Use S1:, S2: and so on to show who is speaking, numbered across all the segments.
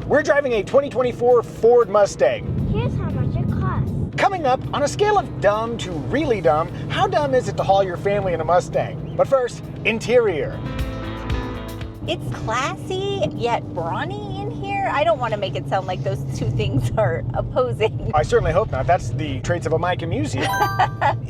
S1: We're driving a 2024 Ford Mustang.
S2: Here's how much it costs.
S1: Coming up, on a scale of dumb to really dumb, how dumb is it to haul your family in a Mustang? But first, interior.
S3: It's classy, yet brawny in here. I don't want to make it sound like those two things are opposing.
S1: I certainly hope not. That's the traits of a Micah Muzio.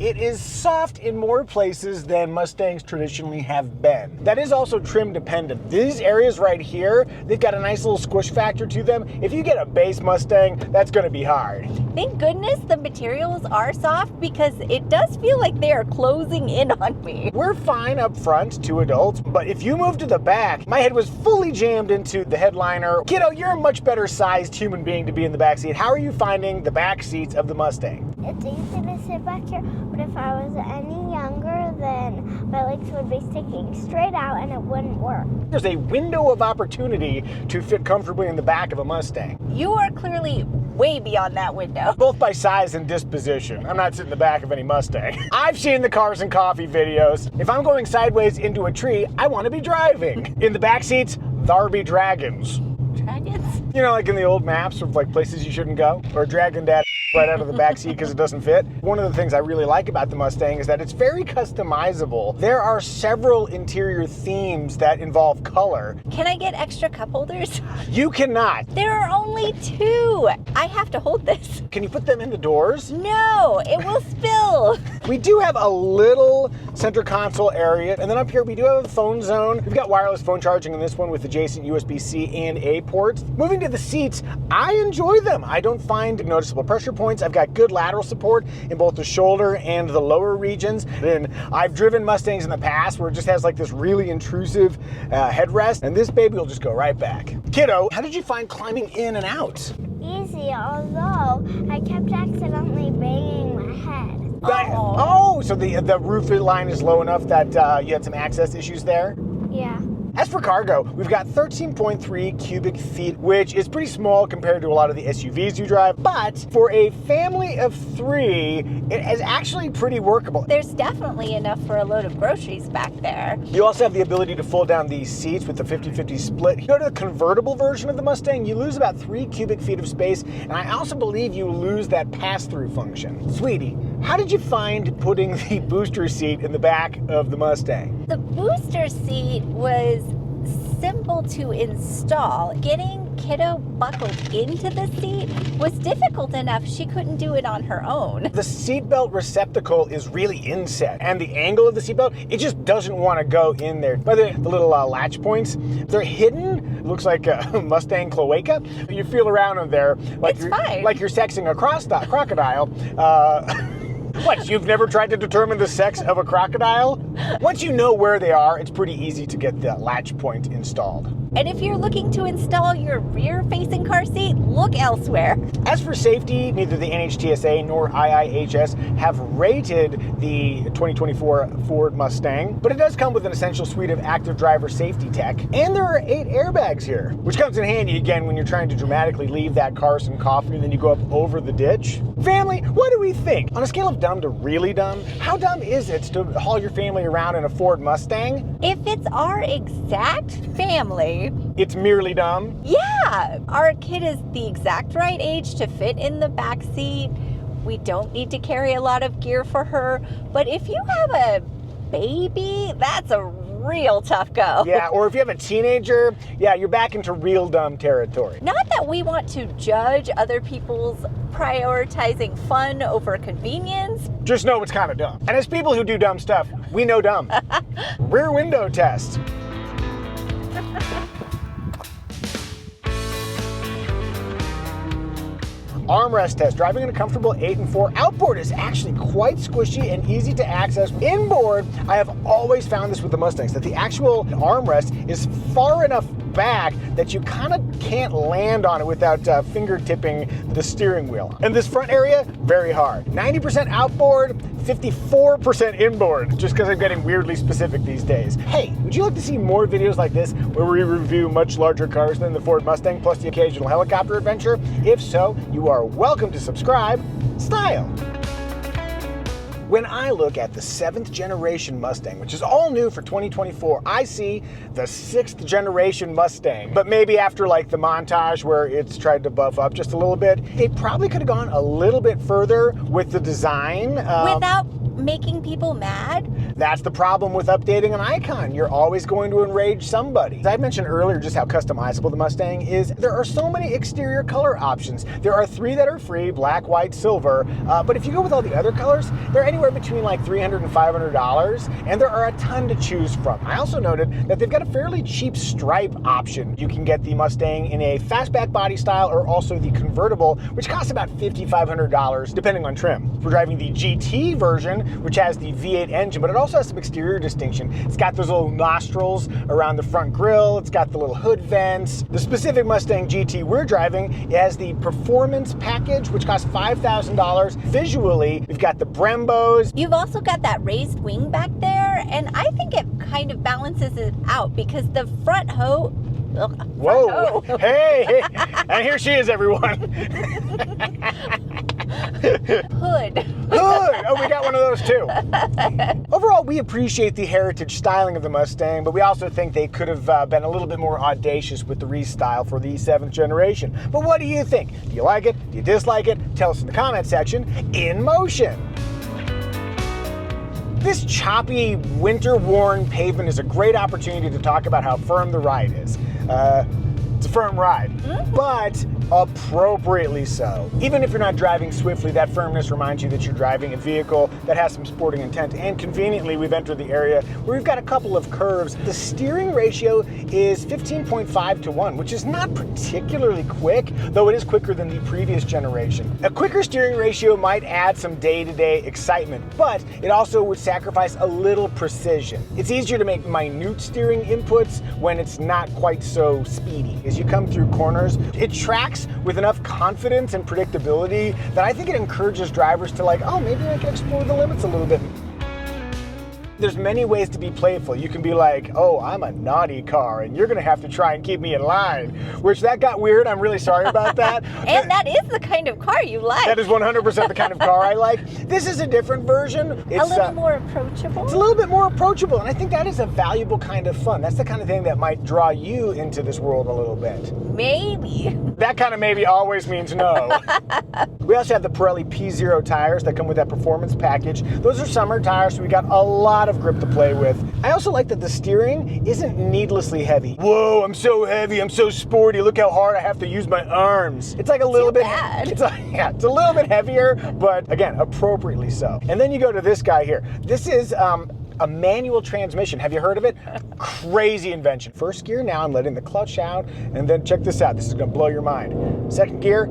S1: It is soft in more places than Mustangs traditionally have been. That is also trim dependent. These areas right here, they've got a nice little squish factor to them. If you get a base Mustang, that's going to be hard.
S3: Thank goodness the materials are soft because it does feel like they are closing in on me.
S1: We're fine up front, two adults, but if you move to the back, my head was fully jammed into the headliner. Kiddo, you're a much better sized human being to be in the back seat. How are you finding the back seats of the Mustang?
S2: It's easy to sit back here, but if I was any younger, then my legs would be sticking straight out and it wouldn't work.
S1: There's a window of opportunity to fit comfortably in the back of a Mustang.
S3: You are clearly way beyond that window.
S1: Both by size and disposition. I'm not sitting in the back of any Mustang. I've seen the Cars and Coffee videos. If I'm going sideways into a tree, I want to be driving. In the back seats, there be dragons.
S3: Dragons?
S1: You know, like in the old maps of like places you shouldn't go, or dragging dad right out of the back seat because it doesn't fit. One of the things I really like about the Mustang is that it's very customizable. There are several interior themes that involve color.
S3: Can I get extra cup holders?
S1: You cannot.
S3: There are only two. I have to hold this.
S1: Can you put them in the doors?
S3: No, it will spill.
S1: We do have a little center console area, and then up here we do have a phone zone. We've got wireless phone charging in this one with adjacent USB-C and A ports. Moving to the seats, I enjoy them. I don't find noticeable pressure points. I've got good lateral support in both the shoulder and the lower regions. And I've driven Mustangs in the past where it just has like this really intrusive headrest, and this baby will just go right back. Kiddo, how did you find climbing in and out?
S2: Easy, although I kept accidentally banging my head.
S1: Oh, so the roof line is low enough that you had some access issues there?
S2: Yeah.
S1: As for cargo, we've got 13.3 cubic feet, which is pretty small compared to a lot of the SUVs you drive, but for a family of three, it is actually pretty workable.
S3: There's definitely enough for a load of groceries back there.
S1: You also have the ability to fold down these seats with the 50-50 split. You go to the convertible version of the Mustang, you lose about 3 cubic feet of space, and I also believe you lose that pass-through function. Sweetie, how did you find putting the booster seat in the back of the Mustang?
S3: The booster seat was simple to install. Getting Kiddo buckled into the seat was difficult enough she couldn't do it on her own.
S1: The seatbelt receptacle is really inset, and the angle of the seatbelt, it just doesn't want to go in there. By the little latch points, they're hidden. It looks like a Mustang cloaca. You feel around in there like you're sexing a crocodile. What, you've never tried to determine the sex of a crocodile? Once you know where they are, it's pretty easy to get the latch point installed.
S3: And if you're looking to install your rear-facing car seat, look elsewhere.
S1: As for safety, neither the NHTSA nor IIHS have rated the 2024 Ford Mustang, but it does come with an essential suite of active driver safety tech. And there are 8 airbags here, which comes in handy again when you're trying to dramatically leave that Cars and Coffee and then you go up over the ditch. Family, what do we think? On a scale of dumb to really dumb, how dumb is it to haul your family around in a Ford Mustang?
S3: If it's our exact family,
S1: it's merely dumb?
S3: Yeah, our kid is the exact right age to fit in the back seat. We don't need to carry a lot of gear for her. But if you have a baby, that's a real tough go.
S1: Yeah, or if you have a teenager, yeah, you're back into real dumb territory.
S3: Not that we want to judge other people's prioritizing fun over convenience.
S1: Just know it's kind of dumb. And as people who do dumb stuff, we know dumb. Rear window test. Armrest test. Driving in a comfortable 8 and 4 outboard is actually quite squishy and easy to access. Inboard, I have always found this with the Mustangs, that the actual armrest is far enough back that you kind of can't land on it without fingertipping the steering wheel. And this front area, very hard. 90% outboard, 54% inboard, just because I'm getting weirdly specific these days. Hey, would you like to see more videos like this where we review much larger cars than the Ford Mustang plus the occasional helicopter adventure? If so, you are welcome to subscribe. Style. When I look at the 7th generation Mustang, which is all new for 2024, I see the 6th generation Mustang. But maybe after like the montage where it's tried to buff up just a little bit, they probably could have gone a little bit further with the design.
S3: Without making people mad?
S1: That's the problem with updating an icon. You're always going to enrage somebody. As I mentioned earlier just how customizable the Mustang is, there are so many exterior color options. There are 3 that are free, black, white, silver, but if you go with all the other colors, they're anywhere between like $300 and $500, and there are a ton to choose from. I also noted that they've got a fairly cheap stripe option. You can get the Mustang in a fastback body style or also the convertible, which costs about $5,500 depending on trim. We're driving the GT version, which has the V8 engine, but it also has some exterior distinction. It's got those little nostrils around the front grille. It's got the little hood vents. The specific Mustang GT we're driving, it has the performance package, which costs $5,000. Visually, we've got the Brembos.
S3: You've also got that raised wing back there, and I think it kind of balances it out because the front
S1: Whoa! Hey! And here she is, everyone.
S3: Hood.
S1: Oh, we got one of those too. Overall, we appreciate the heritage styling of the Mustang, but we also think they could have been a little bit more audacious with the restyle for the 7th generation. But what do you think? Do you like it? Do you dislike it? Tell us in the comment section. In motion. This choppy, winter-worn pavement is a great opportunity to talk about how firm the ride is. It's a firm ride, but appropriately so. Even if you're not driving swiftly, that firmness reminds you that you're driving a vehicle that has some sporting intent. And conveniently, we've entered the area where we've got a couple of curves. The steering ratio is 15.5 to 1, which is not particularly quick, though it is quicker than the previous generation. A quicker steering ratio might add some day-to-day excitement, but it also would sacrifice a little precision. It's easier to make minute steering inputs when it's not quite so speedy. As you come through corners, it tracks with enough confidence and predictability that I think it encourages drivers to like, oh, maybe I can explore the limits a little bit. There's many ways to be playful. You can be like, oh, I'm a naughty car, and you're going to have to try and keep me in line, which that got weird. I'm really sorry about that.
S3: And that is the kind of car you like.
S1: That is 100% the kind of car I like. This is a different version. It's
S3: a little more approachable.
S1: It's a little bit more approachable, and I think that is a valuable kind of fun. That's the kind of thing that might draw you into this world a little bit.
S3: Maybe.
S1: That kind of maybe always means no. We also have the Pirelli P0 tires that come with that performance package. Those are summer tires, so we got a lot of grip to play with. I also like that the steering isn't needlessly heavy. Whoa, I'm so heavy, I'm so sporty, look how hard I have to use my arms. It's like a little bit, it's a little bit heavier, but again, appropriately so. And then you go to this guy here. This is a manual transmission. Have you heard of it? Crazy invention. First gear, now I'm letting the clutch out, and then check this out. This is gonna blow your mind. Second gear,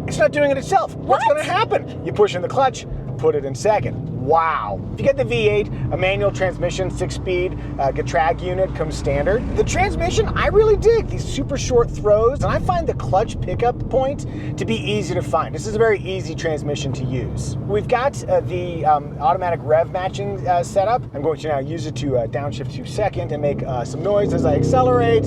S1: it's not doing it itself. What's gonna happen? You push in the clutch, put it in second. Wow. If you get the V8, a manual transmission, 6-speed, Getrag unit comes standard. The transmission, I really dig these super short throws, and I find the clutch pickup point to be easy to find. This is a very easy transmission to use. We've got the automatic rev matching setup. I'm going to now use it to downshift to second and make some noise as I accelerate.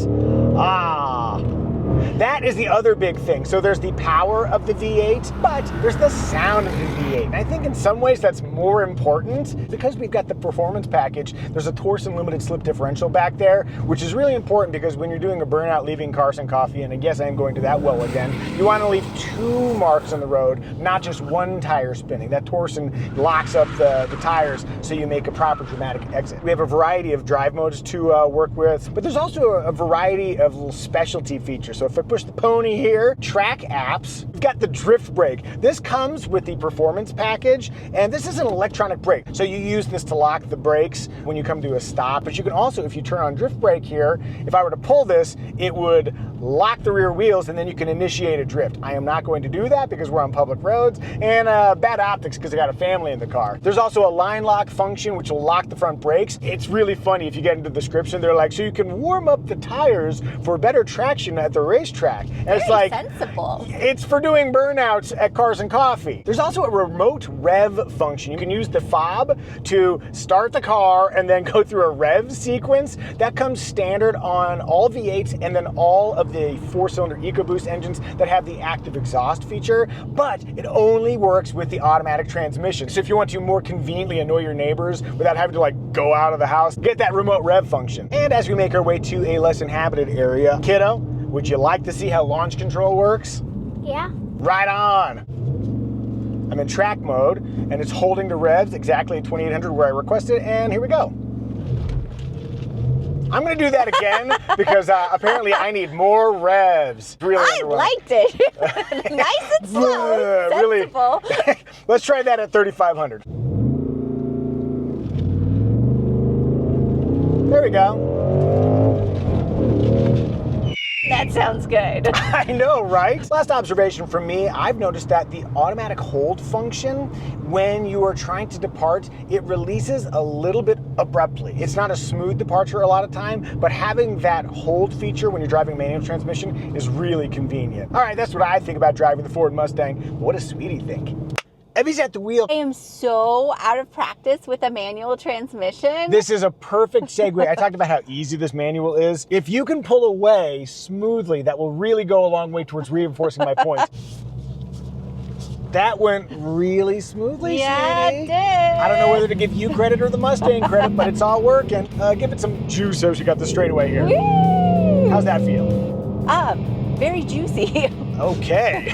S1: That is the other big thing. So there's the power of the V8, but there's the sound of the V8. And I think in some ways that's more important because we've got the performance package. There's a Torsen limited slip differential back there, which is really important because when you're doing a burnout leaving Cars and Coffee, and I guess I am going to that well again, you want to leave 2 marks on the road, not just 1 tire spinning. That Torsen locks up the tires so you make a proper dramatic exit. We have a variety of drive modes to work with, but there's also a variety of little specialty features. So if I push the pony here, track apps, we've got the drift brake. This comes with the performance package, and this is an electronic brake. So you use this to lock the brakes when you come to a stop, but you can also, if you turn on drift brake here, if I were to pull this, it would lock the rear wheels and then you can initiate a drift. I am not going to do that because we're on public roads, and bad optics because I got a family in the car. There's also a line lock function which will lock the front brakes. It's really funny if you get into the description, they're like, so you can warm up the tires for better traction at the racetrack. And it's like,
S3: sensible.
S1: It's for doing burnouts at Cars and Coffee. There's also a remote rev function. You can use the fob to start the car and then go through a rev sequence. That comes standard on all V8s and then all of of the 4-cylinder EcoBoost engines that have the active exhaust feature, but it only works with the automatic transmission. So if you want to more conveniently annoy your neighbors without having to like go out of the house, get that remote rev function. And as we make our way to a less inhabited area, kiddo, would you like to see how launch control works?
S2: Yeah.
S1: Right on. I'm in track mode, and it's holding the revs exactly at 2800 where I requested, and here we go. I'm gonna do that again because apparently I need more revs. Really
S3: I liked it. Nice and slow. Sensible.
S1: Really. Let's try that at 3500. There we go.
S3: That sounds good.
S1: I know, right? Last observation from me, I've noticed that the automatic hold function, when you are trying to depart, it releases a little bit abruptly. It's not a smooth departure a lot of time, but having that hold feature when you're driving manual transmission is really convenient. All right, that's what I think about driving the Ford Mustang. But what does Sweetie think? Evie's at the wheel.
S3: I am so out of practice with a manual transmission.
S1: This is a perfect segue. I talked about how easy this manual is. If you can pull away smoothly, that will really go a long way towards reinforcing my point. That went really smoothly,
S3: Yeah,
S1: Sweetie.
S3: it did.
S1: I don't know whether to give you credit or the Mustang credit, but it's all working. Give it some juice so she got the straightaway here.
S3: Woo!
S1: How's that feel?
S3: Very juicy.
S1: Okay.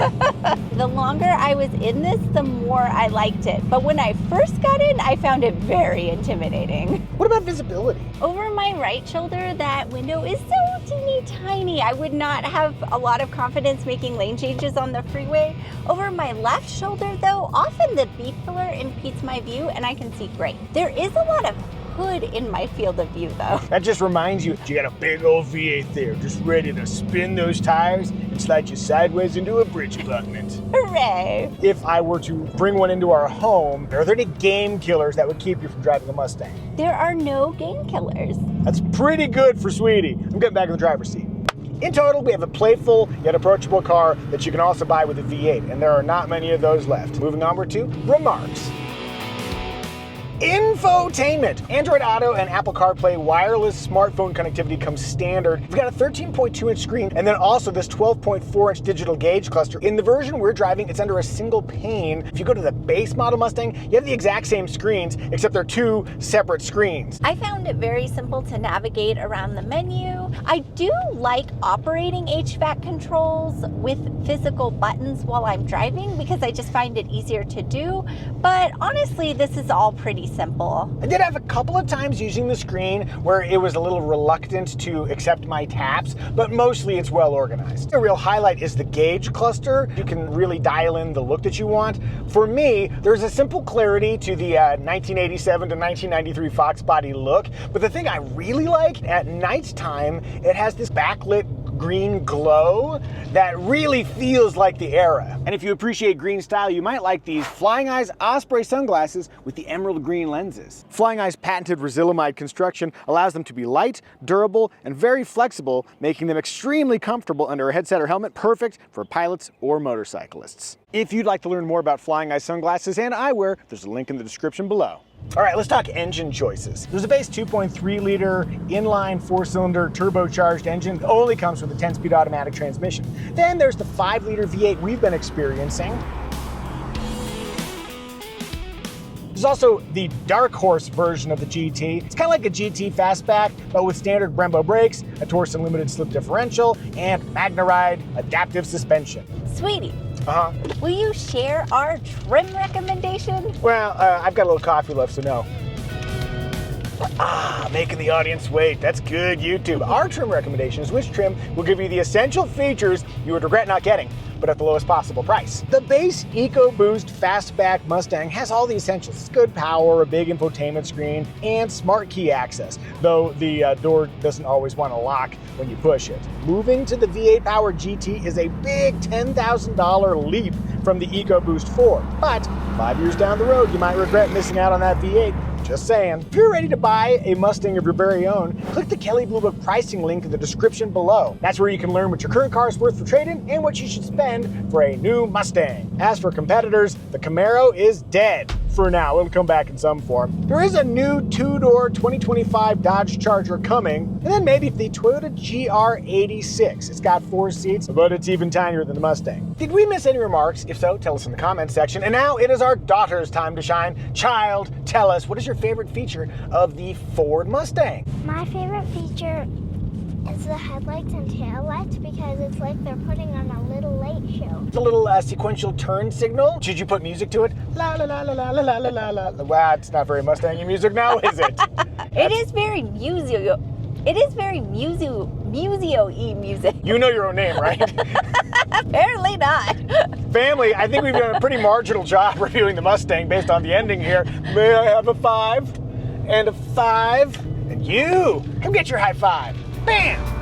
S3: The longer I was in this, the more I liked it. But when I first got in, I found it very intimidating.
S1: What about visibility?
S3: Over my right shoulder, that window is so teeny tiny. I would not have a lot of confidence making lane changes on the freeway. Over my left shoulder, though, often the B pillar impedes my view and I can see great. There is a lot of hood in my field of view, though.
S1: That just reminds you got a big old V8 there, just ready to spin those tires and slide you sideways into a bridge abutment.
S3: Hooray!
S1: If I were to bring one into our home, are there any game killers that would keep you from driving a Mustang?
S3: There are no game killers.
S1: That's pretty good for Sweetie. I'm getting back in the driver's seat. In total, we have a playful yet approachable car that you can also buy with a V8, and there are not many of those left. Moving onward to remarks. Infotainment. Android Auto and Apple CarPlay wireless smartphone connectivity comes standard. We've got a 13.2-inch screen and then also this 12.4-inch digital gauge cluster. In the version we're driving, it's under a single pane. If you go to the base model Mustang, you have the exact same screens, except they're two separate screens.
S3: I found it very simple to navigate around the menu. I do like operating HVAC controls with physical buttons while I'm driving because I just find it easier to do. But honestly, this is all pretty simple.
S1: I did have a couple of times using the screen where it was a little reluctant to accept my taps, but mostly it's well organized. The real highlight is the gauge cluster. You can really dial in the look that you want. For me, there's a simple clarity to the 1987 to 1993 Fox body look, but the thing I really like, at nighttime, it has this backlit green glow that really feels like the era. And if you appreciate green style, you might like these Flying Eyes Osprey sunglasses with the emerald green lenses. Flying Eyes' patented Resilimide construction allows them to be light, durable, and very flexible, making them extremely comfortable under a headset or helmet, perfect for pilots or motorcyclists. If you'd like to learn more about Flying Eyes sunglasses and eyewear, there's a link in the description below. All right, let's talk engine choices. There's a base 2.3-liter inline 4-cylinder turbocharged engine that only comes with a 10-speed automatic transmission. Then there's the 5-liter V8 we've been experiencing. There's also the dark horse version of the GT. It's kind of like a GT Fastback, but with standard Brembo brakes, a Torsen limited slip differential, and MagnaRide adaptive suspension.
S3: Sweetie,
S1: Uh-huh.
S3: will you share our trim recommendation?
S1: Well, I've got a little coffee left, so no. Making the audience wait. That's good, YouTube. Our trim recommendation is which trim will give you the essential features you would regret not getting, but at the lowest possible price. The base EcoBoost Fastback Mustang has all the essentials. It's good power, a big infotainment screen, and smart key access, though the door doesn't always want to lock when you push it. Moving to the V8 powered GT is a big $10,000 leap from the EcoBoost 4, but 5 years down the road, you might regret missing out on that V8. Just saying. If you're ready to buy a Mustang of your very own, click the Kelley Blue Book pricing link in the description below. That's where you can learn what your current car is worth for trade-in and what you should spend for a new Mustang. As for competitors, the Camaro is dead. for now. It'll come back in some form. There is a new two-door 2025 Dodge Charger coming, and then maybe the Toyota GR86. It's got 4 seats, but it's even tinier than the Mustang. Did we miss any remarks? If so, tell us in the comments section. And now it is our daughter's time to shine. Child, tell us, what is your favorite feature of the Ford Mustang?
S2: My favorite feature is the headlights and taillights because it's like they're putting on a little light show.
S1: It's a little sequential turn signal. Should you put music to it? La la la la la la la la la la. Wow, it's not very Mustang music now, is it?
S3: It is very Muzio. It is very Muzio-y music.
S1: You know your own name, right?
S3: Apparently not.
S1: Family, I think we've done a pretty marginal job reviewing the Mustang based on the ending here. May I have a 5 and a 5? And you, come get your high five. Bam!